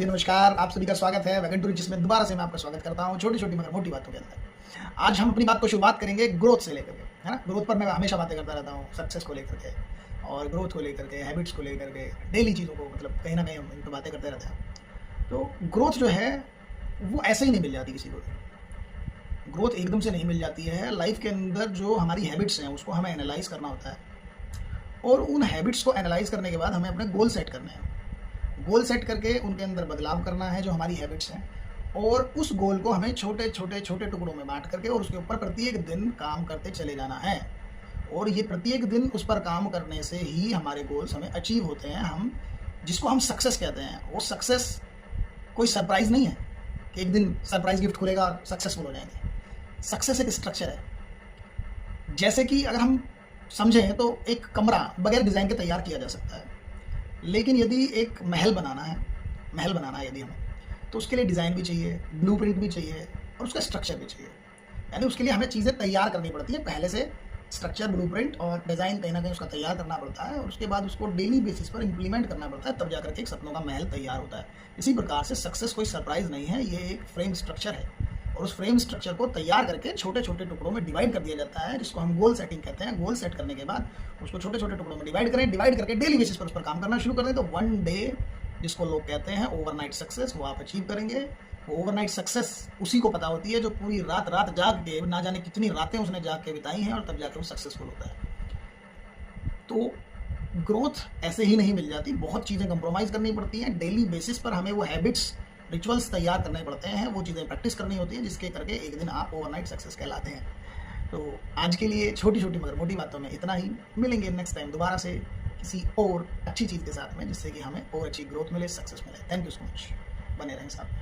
जी नमस्कार, आप सभी का स्वागत है वैगन टूरिस्ट जिसमें दोबारा से मैं आपका स्वागत करता हूँ छोटी-छोटी मगर मोटी बातों के अंदर। आज हम अपनी बात को शुरुआत करेंगे ग्रोथ से लेकर के, है ना? ग्रोथ पर मैं हमेशा बातें करता रहता हूँ, सक्सेस को लेकर के और ग्रोथ को लेकर के, हैबिट्स को लेकर के, डेली चीज़ों को मतलब कहीं न कहीं हम इन पे बातें करते रहते हैं। तो ग्रोथ जो है, वो ऐसे ही नहीं मिल जाती किसी को भी। ग्रोथ एकदम से नहीं मिल जाती है, लाइफ़ के अंदर जो हमारी हैबिट्स हैं, उसको हमें एनालाइज़ करना होता है और उन हैबिट्स को एनालाइज़ करने के बाद हमें अपने गोल सेट करने हैं। गोल सेट करके उनके अंदर बदलाव करना है जो हमारी हैबिट्स हैं और उस गोल को हमें छोटे टुकड़ों में बाँट करके और उसके ऊपर प्रत्येक दिन काम करते चले जाना है। और ये प्रत्येक दिन उस पर काम करने से ही हमारे गोल्स हमें अचीव होते हैं। हम जिसको हम सक्सेस कहते हैं, वो सक्सेस कोई सरप्राइज़ नहीं है कि एक दिन सरप्राइज़ गिफ्ट खुलेगा और सक्सेसफुल हो जाएँगे। सक्सेस एक स्ट्रक्चर है। जैसे कि अगर हम समझें तो एक कमरा बगैर डिज़ाइन के तैयार किया जा सकता है। लेकिन यदि एक महल बनाना है यदि हमें, तो उसके लिए डिज़ाइन भी चाहिए, ब्लूप्रिंट भी चाहिए और उसका स्ट्रक्चर भी चाहिए। यानी उसके लिए हमें चीज़ें तैयार करनी पड़ती हैं, पहले से स्ट्रक्चर, ब्लूप्रिंट और डिज़ाइन कहीं न कहीं उसका तैयार करना पड़ता है और उसके बाद उसको डेली बेसिस पर इम्प्लीमेंट करना पड़ता है, तब जाकर के एक सपनों का महल तैयार होता है। इसी प्रकार से सक्सेस कोई सरप्राइज़ नहीं है, ये एक फ्रेम स्ट्रक्चर है और उस फ्रेम स्ट्रक्चर को तैयार करके छोटे-छोटे टुकड़ों में डिवाइड कर दिया जाता है, जिसको हम गोल सेटिंग कहते हैं। गोल सेट करने के बाद उसको छोटे-छोटे टुकड़ों में डिवाइड करके डेली बेसिस पर उस पर काम करना शुरू कर दें, तो वन डे जिसको लोग कहते हैं ओवरनाइट सक्सेस, वो आप अचीव करेंगे। वो ओवरनाइट सक्सेस उसी को पता होती है जो पूरी रात जाग के, ना जाने कितनी रातें उसने जाग के बिताई हैं और तब जाके वो सक्सेसफुल होता है। तो ग्रोथ ऐसे ही नहीं मिल जाती, बहुत चीज़ें कंप्रोमाइज़ करनी पड़ती हैं। डेली बेसिस पर हमें वो हैबिट्स, रिचुअल्स तैयार करने पड़ते हैं, वो चीज़ें प्रैक्टिस करनी होती हैं, जिसके करके एक दिन आप ओवरनाइट सक्सेस कहलाते हैं। तो आज के लिए छोटी-छोटी मगर मोटी बातों में इतना ही। मिलेंगे नेक्स्ट टाइम दोबारा से किसी और अच्छी चीज़ के साथ में, जिससे कि हमें और अच्छी ग्रोथ मिले, सक्सेस मिले। Thank you so much. बने रहें साथ में।